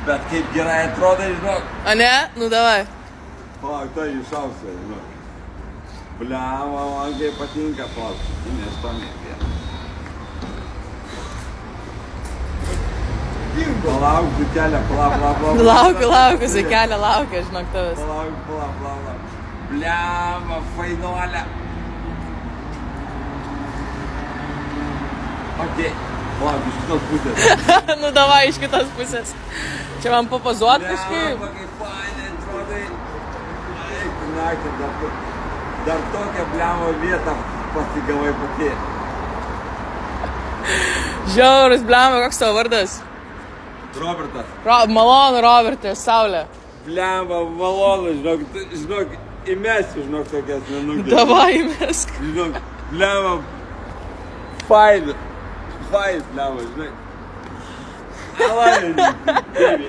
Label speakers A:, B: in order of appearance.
A: Bet kaip gerai atrodo, žinok.
B: A ne? Nu davai.
A: Palauk, tai išausai, žinok. Bliama, man kaip patinka plastikinės tomėkė. Palauk, zukelė, palauk.
B: Laukiu, zukelė, laukia, žinok tavęs.
A: Palauk. Bliama, fainuolė. Okei, palauk, iš kitos pusės.
B: Nu davai, iš kitos pusės. Čia man papozuot kažkaip.
A: Bliama, kaip fainai atrodai. Eik, naktį, dar tokią bliamo vietą pasigavai pati.
B: Žiaurus, bliama, koks tavo vardas?
A: Robertas.
B: Malonu, Robertas, Saulė.
A: Bliamba, malonu, žinok, įmesiu, žinok, tokias nenugės.
B: Davai, įmesk.
A: Žinok, bliamba, fain, bliamba, žinai. I love you, baby.